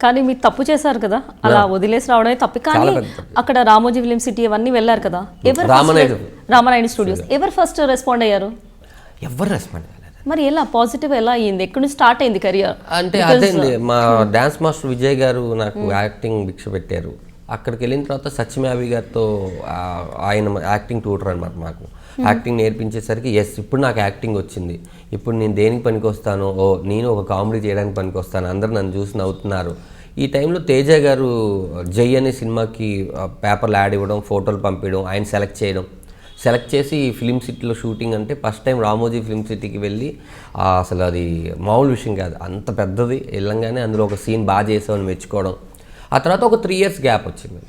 కానీ మీరు తప్పు చేశారు కదా, అలా వదిలేసి రావడమే తప్పు. కానీ అక్కడ రామోజీ ఫిలిం సిటీ అవన్నీ వెళ్ళారు కదా, ఎవరు రామానాయుడు స్టూడియోస్ ఎవరు ఫస్ట్ రెస్పాండ్ అయ్యారు? ఎవరు రెస్పాండ్ అయ్యారు? మరి ఎలా పాజిటివ్ ఎలా అయ్యింది? ఎక్కడి నుంచి స్టార్ట్ అయింది కెరియర్? అంటే అదే అండి, మా డాన్స్ మాస్టర్ విజయ్ గారు నాకు యాక్టింగ్ భిక్ష పెట్టారు. అక్కడికి వెళ్ళిన తర్వాత సత్యమావి గారితో ఆయన యాక్టింగ్ ట్యూటర్ అనమాట. మాకు యాక్టింగ్ నేర్పించేసరికి ఇప్పుడు నాకు యాక్టింగ్ వచ్చింది, ఇప్పుడు నేను దేనికి పనికి వస్తాను, నేను ఒక కామెడీ చేయడానికి పనికి వస్తాను, అందరూ నన్ను చూసి నవ్వుతున్నారు. ఈ టైంలో తేజ గారు జై అనే సినిమాకి పేపర్లు యాడ్ ఇవ్వడం, ఫోటోలు పంపించడం, ఆయన సెలెక్ట్ చేసి ఫిలిం సిటీలో షూటింగ్. అంటే ఫస్ట్ టైం రామోజీ ఫిలిం సిటీకి వెళ్ళి అసలు అది మామూలు విషయం కాదు, అంత పెద్దది. వెళ్ళంగానే అందులో ఒక సీన్ బాగా చేసామని మెచ్చుకోవడం. ఆ తర్వాత ఒక 3 years గ్యాప్ వచ్చింది.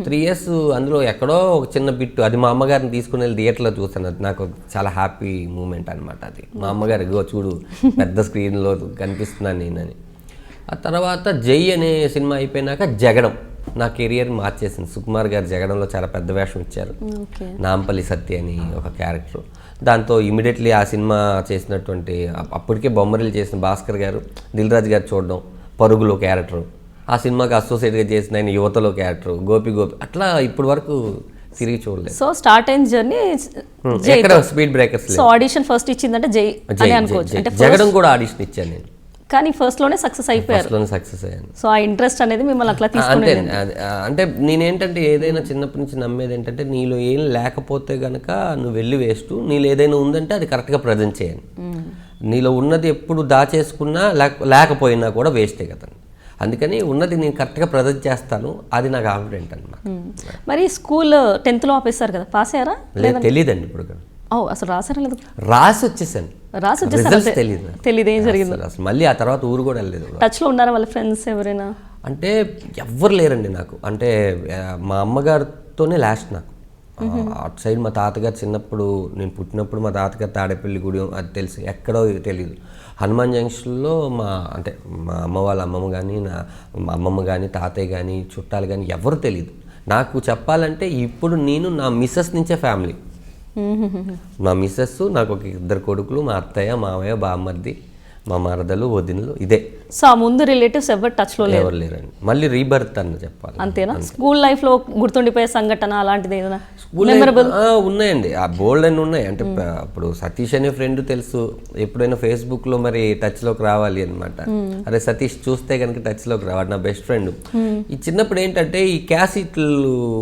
3 years అందులో ఎక్కడో ఒక చిన్న బిట్టు, అది మా అమ్మగారిని తీసుకుని వెళ్ళి థియేటర్లో చూసాను. అది నాకు చాలా హ్యాపీ మూమెంట్ అనమాట. అది మా అమ్మగారు ఇగో చూడు పెద్ద స్క్రీన్లో కనిపిస్తున్నాను నేనని. ఆ తర్వాత జై అనే సినిమా అయిపోయినాక జగడం నా కెరియర్ మార్చేసింది. సుకుమార్ గారు జగడంలో చాలా పెద్ద వేషం ఇచ్చారు, నాంపల్లి సత్య అని ఒక క్యారెక్టర్. దాంతో ఇమీడియట్లీ ఆ సినిమా చేసినటువంటి అప్పటికే బొమ్మరిలు చేసిన భాస్కర్ గారు, దిల్ రాజు గారు చూడడం, పరుగులో క్యారెక్టర్, ఆ సినిమాకి అసోసియేట్గా చేసిన ఆయన యువతలో క్యారెక్టర్, గోపి అట్లా ఇప్పటి వరకు తిరిగి చూడలేదు. సో స్టార్ట్ అయిన జర్నీ ఎక్కడ speed breakers. So audition first ఇచ్చిందంటే జై అని అనుకోవచ్చు. అంటే జగడం కూడా ఆడిషన్ ఇచ్చాను నేను, కానీ ఫస్ట్ లోనే సక్సెస్ అయిపోయారు. సక్సెస్ అయ్యాను. సో ఆ ఇంట్రెస్ట్ అనేది మిమ్మల్ని అట్లా తీసుకుంటే అంటే నేనేంటంటే ఏదైనా చిన్నప్పటి నుంచి నమ్మేది ఏంటంటే, నీలో ఏం లేకపోతే గనక నువ్వు వెళ్ళి వేస్ట్, నీలో ఏదైనా ఉందంటే అది కరెక్ట్గా ప్రజెంట్ చేయాలి. నీలో ఉన్నది ఎప్పుడు దాచేసుకున్నా లేకపోయినా కూడా వేస్టే కదా. అందుకని ఉన్నది నేను కరెక్ట్గా ప్రజెంట్ చేస్తాను, అది నాకు కాన్ఫిడెంట్ అనమాట. మరి స్కూల్ 10th లో ఆపేస్తారు కదా, పాస్ అయ్యారా? లేదు, తెలియదండి ఇప్పుడు. అసలు రాసారా లేదు? రాసి వచ్చేసాను, తెలియదు ఏం జరిగింది. అసలు మళ్ళీ ఆ తర్వాత ఊరు కూడా వెళ్ళలేదు. టచ్లో ఉన్నారా వాళ్ళ ఫ్రెండ్స్ ఎవరైనా? అంటే ఎవ్వరు లేరండి నాకు. అంటే మా అమ్మగారితోనే లాస్ట్ నాకు. అటు సైడ్ మా తాతగారు చిన్నప్పుడు, నేను పుట్టినప్పుడు మా తాతగారు తాడేపల్లి గుడి అది తెలుసు, ఎక్కడో తెలియదు. హనుమాన్ జంక్షన్లో మా అమ్మ వాళ్ళ అమ్మమ్మ కానీ, మా అమ్మమ్మ కానీ, తాతయ్య కానీ, చుట్టాలు కానీ ఎవరు తెలియదు నాకు. చెప్పాలంటే ఇప్పుడు నేను నా మిస్సెస్ నుంచే ఫ్యామిలీ. మా మిస్సెస్, నాకు ఒక 2 కొడుకులు, మా అత్తయ్య, మామయ్య, బామ్మర్ది, మా మరదలు, వదినలు, ఇదే. సో ఆ ముందు రిలేటివ్స్ ఎవరు టచ్లో ఎవరు లేరండి. మళ్ళీ రీబర్త్ అని చెప్పాలి. అంతేనా? స్కూల్ లైఫ్లో గుర్తుండిపోయే సంఘటన అలాంటిది ఏదైనా? ఉన్నాయండి, ఆ బోల్డ్ అని ఉన్నాయి. అంటే ఇప్పుడు సతీష్ అనే ఫ్రెండ్ తెలుసు, ఎప్పుడైనా ఫేస్బుక్లో మరి టచ్లోకి రావాలి అనమాట. అరే సతీష్ చూస్తే కనుక టచ్లోకి రావాలి, నా బెస్ట్ ఫ్రెండ్. ఈ చిన్నప్పుడు ఏంటంటే ఈ క్యాసెట్లు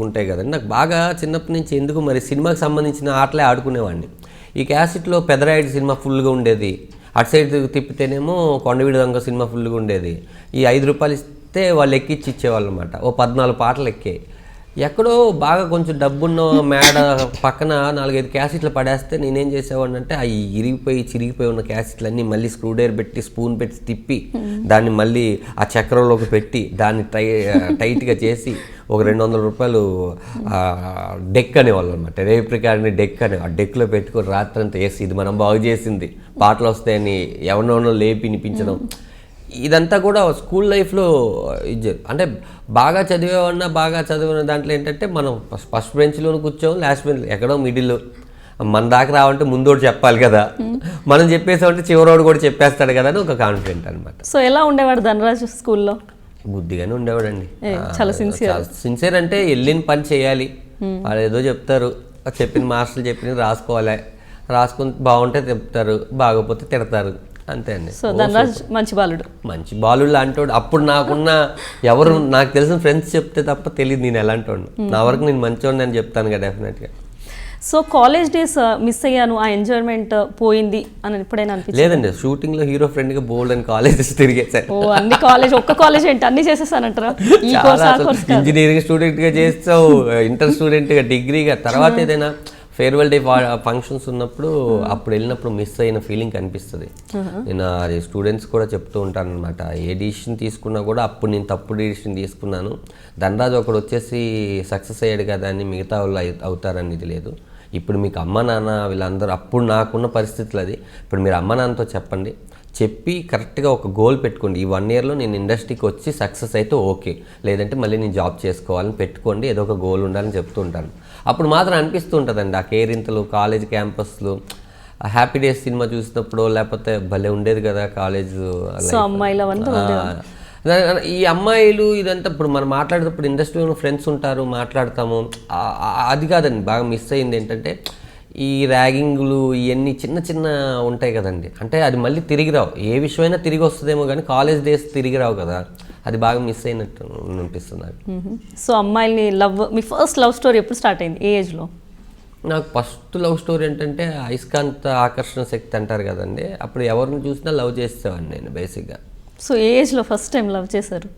ఉంటాయి కదండి, నాకు బాగా చిన్నప్పటి నుంచి ఎందుకు మరి సినిమాకి సంబంధించిన ఆటలే ఆడుకునేవాడిని. ఈ క్యాసెట్లో పెదరాయుడు సినిమా ఫుల్గా ఉండేది, అటు సైడ్ తిప్పితేనేమో కొండవీడి దొంగ సినిమా ఫుల్గా ఉండేది. ఈ 5 రూపాయలు ఇస్తే వాళ్ళు ఎక్కిచ్చి ఇచ్చేవాళ్ళు అనమాట. 14 పాటలు ఎక్కాయి. ఎక్కడో బాగా కొంచెం డబ్బున్న మేడ పక్కన 4-5 క్యాసెట్లు పడేస్తే నేనేం చేసేవాడిని అంటే, అవి చిరిగిపోయి ఉన్న క్యాసెట్లన్నీ మళ్ళీ స్క్రూ డ్రైవర్ పెట్టి స్పూన్ పెట్టి తిప్పి దాన్ని మళ్ళీ ఆ చక్రంలోకి పెట్టి దాన్ని టైట్గా చేసి ఒక 200 రూపాయలు డెక్ అనేవాళ్ళు అనమాట. రేప్ రికార్డ్ని డెక్ అనే ఆ డెక్లో పెట్టుకొని రాత్రంతా వేసి ఇది మనం బాగు చేసింది, పాటలు వస్తాయని ఎవరినో లేపి వినిపించడం. ఇదంతా కూడా స్కూల్ లైఫ్లో అంటే బాగా చదివిన దాంట్లో ఏంటంటే మనం ఫస్ట్ బెంచ్లోనే కూర్చోం, లాస్ట్ బెంచ్ ఎక్కడో మిడిల్లో. మన దాకా రావంటే ముందోడు చెప్పాలి కదా, మనం చెప్పేసామంటే చివరోడు కూడా చెప్పేస్తాడు కదా అని ఒక కాన్ఫిడెంట్ అనమాట. సో ఎలా ఉండేవాడు ధనరాజు స్కూల్లో? బుద్ధిగానే ఉండేవాడండి, చాలా సిన్సియర్. అంటే వెళ్ళిన పని చేయాలి, వాళ్ళు ఏదో చెప్తారు, చెప్పిన మాస్టర్లు చెప్పిన రాసుకోవాలి, రాసుకుని బాగుంటే చెప్తారు, బాగోపోతే తిడతారు, అంతే అండి. సో ధనరాజ్ మంచి బాలుడు లాంటి వాడు. అప్పుడు నాకున్న ఎవరు నాకు తెలిసిన ఫ్రెండ్స్ చెప్తే తప్ప తెలియదు నేను ఎలాంటి వాడు. నా వరకు నేను మంచివాడిని అని చెప్తాను కదా డెఫినెట్గా. సో కాలేజ్ డేస్ మిస్ అయ్యాను, ఆ ఎంజాయ్మెంట్ పోయింది అని ఎప్పుడైనా అనిపించింది? లేదండి, షూటింగ్ లో హీరో ఫ్రెండ్ గా బోల్డ్ అని కాలేజెస్ తిరిగేసాను. అన్ని ఒక్క కాలేజ్ ఏంటి అన్ని చేసేసానంటారా? ఇంజనీరింగ్ స్టూడెంట్ గా చేస్తావు, ఇంటర్ స్టూడెంట్ గా, డిగ్రీగా, తర్వాత ఏదైనా ఫేర్వెల్ డే ఫంక్షన్స్ ఉన్నప్పుడు అప్పుడు వెళ్ళినప్పుడు మిస్ అయిన ఫీలింగ్ కనిపిస్తుంది. నేను అది స్టూడెంట్స్ కూడా చెప్తూ ఉంటాను అనమాట. ఏ డిసిషన్ తీసుకున్నా కూడా అప్పుడు నేను తప్పుడు డిసిషన్ తీసుకున్నాను, ధనరాజు ఒకడు వచ్చేసి సక్సెస్ అయ్యాడు కదా అని మిగతా వాళ్ళు అవుతారనేది లేదు. ఇప్పుడు మీకు అమ్మ నాన్న వీళ్ళందరూ, అప్పుడు నాకున్న పరిస్థితులు అది. ఇప్పుడు మీరు అమ్మ నాన్నతో చెప్పి కరెక్ట్గా ఒక గోల్ పెట్టుకోండి. ఈ 1 yearలో నేను ఇండస్ట్రీకి వచ్చి సక్సెస్ అయితే ఓకే, లేదంటే మళ్ళీ నేను జాబ్ చేసుకోవాలని పెట్టుకోండి, ఏదో ఒక గోల్ ఉండాలని చెప్తూ ఉంటాను. అప్పుడు మాత్రం అనిపిస్తూ ఉంటుందండి ఆ కేరింతలు, కాలేజ్ క్యాంపస్లు, హ్యాపీ డేస్ సినిమా చూసినప్పుడు లేకపోతే భలే ఉండేది కదా కాలేజ్. ఈ అమ్మాయిలు ఇదంతా ఇప్పుడు మనం మాట్లాడేటప్పుడు ఇండస్ట్రీలో ఫ్రెండ్స్ ఉంటారు, మాట్లాడతాము. అది కాదండి, బాగా మిస్ అయింది ఏంటంటే ఈ ర్యాగింగ్లు ఇవన్నీ చిన్న చిన్న ఉంటాయి కదండి. అంటే అది మళ్ళీ తిరిగి రావు, ఏ విషయమైనా తిరిగి వస్తుందేమో కానీ కాలేజ్ డేస్ తిరిగి రావు కదా, అది బాగా మిస్ అయినట్టు అనిపిస్తుంది నాకు. సో అమ్మాయిల్ని మీ ఫస్ట్ లవ్ స్టోరీ ఎప్పుడు స్టార్ట్ అయింది, ఏ ఏజ్లో? నాకు ఫస్ట్ లవ్ స్టోరీ ఏంటంటే అయస్కాంత ఆకర్షణ శక్తి అంటారు కదండి, అప్పుడు ఎవరిని చూసినా లవ్ చేసేవాడిని నేను బేసిక్గా. సో ఏ ఏజ్లో ఫస్ట్ టైం లవ్ చేశారు?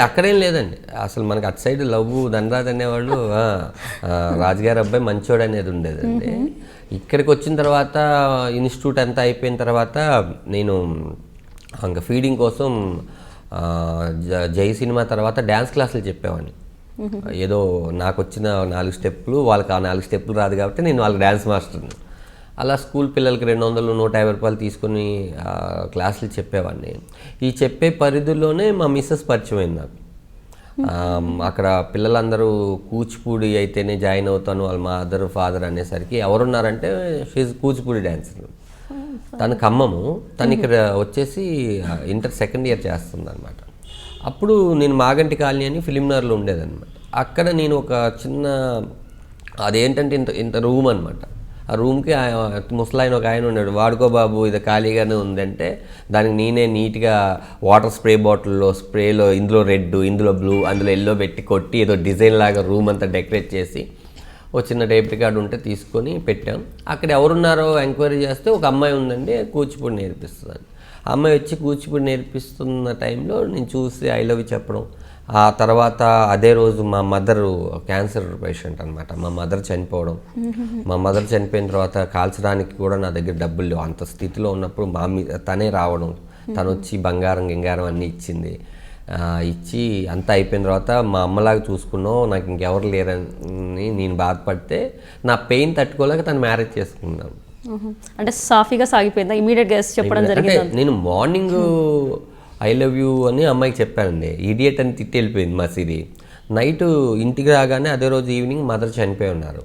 అక్కడేం లేదండి అసలు, మనకు అటు సైడ్ లవ్ ధనరాజ్ అనేవాళ్ళు, రాజుగారి అబ్బాయి మంచోడు అనేది ఉండేదండి. ఇక్కడికి వచ్చిన తర్వాత ఇన్స్టిట్యూట్ అంతా అయిపోయిన తర్వాత నేను ఇంకా ఫీడింగ్ కోసం జై సినిమా తర్వాత డ్యాన్స్ క్లాసులు చెప్పేవాడిని. ఏదో నాకు వచ్చిన 4 స్టెప్పులు, వాళ్ళకి ఆ 4 స్టెప్పులు రాదు కాబట్టి నేను వాళ్ళకి డ్యాన్స్ మాస్టర్ని. అలా స్కూల్ పిల్లలకి 200, 150 రూపాయలు తీసుకుని క్లాసులు చెప్పేవాడిని. ఈ చెప్పే పరిధిలోనే మా మిస్సెస్ పరిచయం అయింది నాకు. అక్కడ పిల్లలందరూ కూచిపూడి అయితేనే జాయిన్ అవుతాను, వాళ్ళ మదర్ ఫాదర్ అనేసరికి ఎవరున్నారంటే షీజ్ కూచిపూడి డాన్సర్. తను ఖమ్మము, తను ఇక్కడ వచ్చేసి ఇంటర్ సెకండ్ ఇయర్ చేస్తుంది అనమాట. అప్పుడు నేను మాగంటి కాలనీ అని ఫిలింనగర్లో ఉండేదన్నమాట. అక్కడ నేను ఒక చిన్న, అదేంటంటే ఇంత రూమ్ అనమాట. ఆ రూమ్కి ముసలాయన ఒక ఆయన ఉన్నాడు, వాడుకో బాబు ఇది ఖాళీగానే ఉందంటే దానికి నేనే నీట్గా వాటర్ స్ప్రే బాటిల్లో స్ప్రేలో ఇందులో రెడ్, ఇందులో బ్లూ, అందులో ఎల్లో పెట్టి కొట్టి ఏదో డిజైన్ లాగా రూమ్ అంతా డెకరేట్ చేసి ఓ చిన్న టేప్ రికార్డు ఉంటే తీసుకొని పెట్టాం. అక్కడ ఎవరున్నారో ఎంక్వైరీ చేస్తే ఒక అమ్మాయి ఉందండి, కూచిపూడి నేర్పిస్తుందని. ఆ అమ్మాయి వచ్చి కూచిపూడి నేర్పిస్తున్న టైంలో నేను చూసి ఐ లవ్ యూ చెప్పడం. ఆ తర్వాత అదే రోజు మా మదరు క్యాన్సర్ పేషెంట్ అనమాట, మా మదర్ చనిపోవడం. మా మదర్ చనిపోయిన తర్వాత కాల్చడానికి కూడా నా దగ్గర డబ్బులు లేవు. అంత స్థితిలో ఉన్నప్పుడు తనే రావడం, తను వచ్చి బంగారం గింగారం అన్నీ ఇచ్చింది. ఇచ్చి అంతా అయిపోయిన తర్వాత మా అమ్మలాగా చూసుకున్నావు, నాకు ఇంకెవరు లేరని నేను బాధపడితే నా పెయిన్ తట్టుకోలేక తను మ్యారేజ్ చేసుకున్నాను. అంటే సాఫీగా సాగిపోయిందా? ఇమీడియట్గా చెప్పడం జరిగింది? అంటే నేను మార్నింగ్ ఐ లవ్ యూ అని అమ్మాయికి చెప్పానండి, ఇడియట్ అని తిట్టి వెళ్ళిపోయింది మా సిరి. నైట్ ఇంటికి రాగానే అదే రోజు ఈవినింగ్ మదర్ చనిపోయి ఉన్నారు.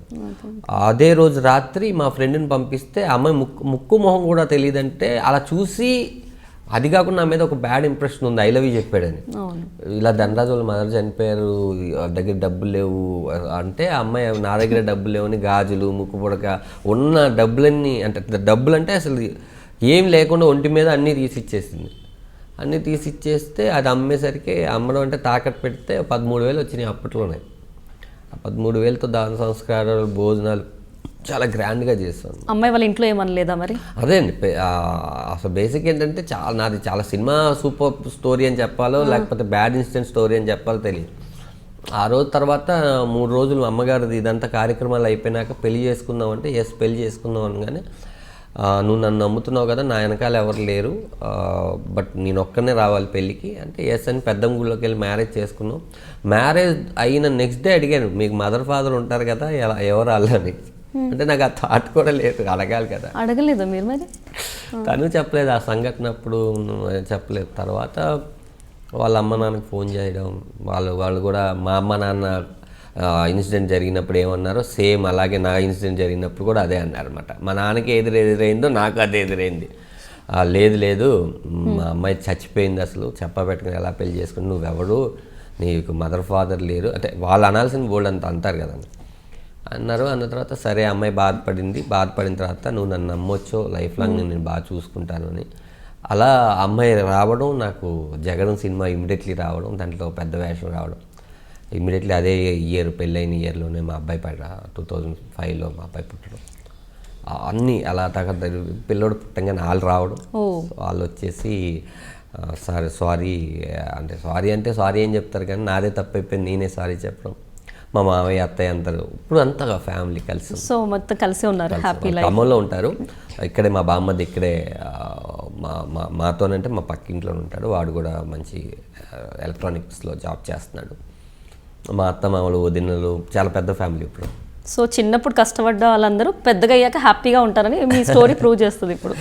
అదే రోజు రాత్రి మా ఫ్రెండ్ని పంపిస్తే అమ్మాయి ముక్కు మొహం కూడా తెలియదంటే అలా చూసి, అది కాకుండా నా మీద ఒక బ్యాడ్ ఇంప్రెషన్ ఉంది, ఐ లవ్ యూ చెప్పాడని. ఇలా ధనరాజు వాళ్ళ మదర్ చనిపోయారు, దగ్గర డబ్బులు లేవు అంటే అమ్మాయి నా దగ్గర డబ్బులు లేవని గాజులు, ముక్కు పుడక, ఉన్న డబ్బులన్నీ, అంటే డబ్బులు అంటే అసలు ఏం లేకుండా ఒంటి మీద అన్నీ తీసిచ్చేసింది. అన్నీ తీసిచ్చేస్తే అది అమ్మేసరికి, అమ్మడం అంటే తాకట్టు పెడితే 13,000 వచ్చినాయి అప్పట్లోనే. ఆ 13,000తో దాన సంస్కారాలు, భోజనాలు చాలా గ్రాండ్గా చేస్తాను. అమ్మాయి వాళ్ళ ఇంట్లో ఏమనలేదా మరి? అదే అండి, అసలు బేసిక్ ఏంటంటే నాది చాలా సినిమా సూపర్ స్టోరీ అని చెప్పాలో లేకపోతే బ్యాడ్ ఇన్సిడెంట్ స్టోరీ అని చెప్పాలో తెలియదు. ఆ రోజు తర్వాత 3 రోజులు అమ్మగారిది ఇదంతా కార్యక్రమాలు అయిపోయినాక పెళ్లి చేసుకుందాం అంటే పెళ్లి చేసుకుందాం అనగానే, నువ్వు నన్ను నమ్ముతున్నావు కదా, నా వెనకాల ఎవరు లేరు, బట్ నేను ఒక్కనే రావాలి పెళ్ళికి అంటే అని పెద్దమ్మ గుళ్ళోకి వెళ్ళి మ్యారేజ్ చేసుకున్నాం. మ్యారేజ్ అయిన నెక్స్ట్ డే అడిగాను, మీకు మదర్ ఫాదర్ ఉంటారు కదా, ఎవరు అల్లని అంటే నాకు ఆ థాట్ కూడా లేదు, అడగాలి కదా. అడగలేదు మీరు మరి? తను చెప్పలేదు ఆ సంఘటన, అప్పుడు చెప్పలేదు. తర్వాత వాళ్ళ అమ్మ నాన్నకి ఫోన్ చేయడం, వాళ్ళు కూడా మా అమ్మ నాన్న ఇన్సిడెంట్ జరిగినప్పుడు ఏమన్నారో సేమ్ అలాగే నా ఇన్సిడెంట్ జరిగినప్పుడు కూడా అదే అన్నారన్నమాట. మా నాన్నకి ఎదురైందో నాకు అదే ఎదురైంది. లేదు మా అమ్మాయి చచ్చిపోయింది, అసలు చెప్పబెట్టుకుని ఎలా పెళ్లి చేసుకుని, నువ్వెవడు, నీకు మదర్ ఫాదర్ లేరు అంటే వాళ్ళు అనాల్సిన బోల్డ్ అంత అంటారు కదా అన్నారు. అన్న తర్వాత సరే అమ్మాయి బాధపడిన తర్వాత నువ్వు నన్ను నమ్మొచ్చో, లైఫ్ లాంగ్ నేను బాగా చూసుకుంటాను అని. అలా అమ్మాయి రావడం, నాకు జగన్ సినిమా ఇమీడియట్లీ రావడం, దాంట్లో పెద్ద వేషం రావడం, ఇమీడియట్లీ అదే ఇయర్ పెళ్ళైన ఇయర్లోనే మా అబ్బాయి 2005లో మా అబ్బాయి పుట్టడం, అన్నీ అలా పిల్లోడు పుట్టంగానే వాళ్ళు రావడం. వాళ్ళు వచ్చేసి సారీ అంటే సారీ ఏం చెప్తారు కానీ నాదే తప్పైపోయింది, నేనే సారీ చెప్పడం. మా మామయ్య అత్తయ్య అందరూ ఇప్పుడు అంతా ఫ్యామిలీ కలిసి, సో మొత్తం కలిసి ఉన్నారు, హ్యాపీ లైఫ్. ఖమ్మంలో ఉంటారు, ఇక్కడే మా బామ్మది ఇక్కడే మాతోనంటే మా పక్కింట్లో ఉంటాడు, వాడు కూడా మంచి ఎలక్ట్రానిక్స్లో జాబ్ చేస్తున్నాడు. మా అత్త మామలు, వదినలు, చాలా పెద్ద ఫ్యామిలీ ఇప్పుడు. సో చిన్నప్పుడు కష్టపడ్డ వాళ్ళందరూ పెద్దగా అయ్యాక హ్యాపీగా ఉంటారని మీ స్టోరీ ప్రూవ్ చేస్తుంది ఇప్పుడు.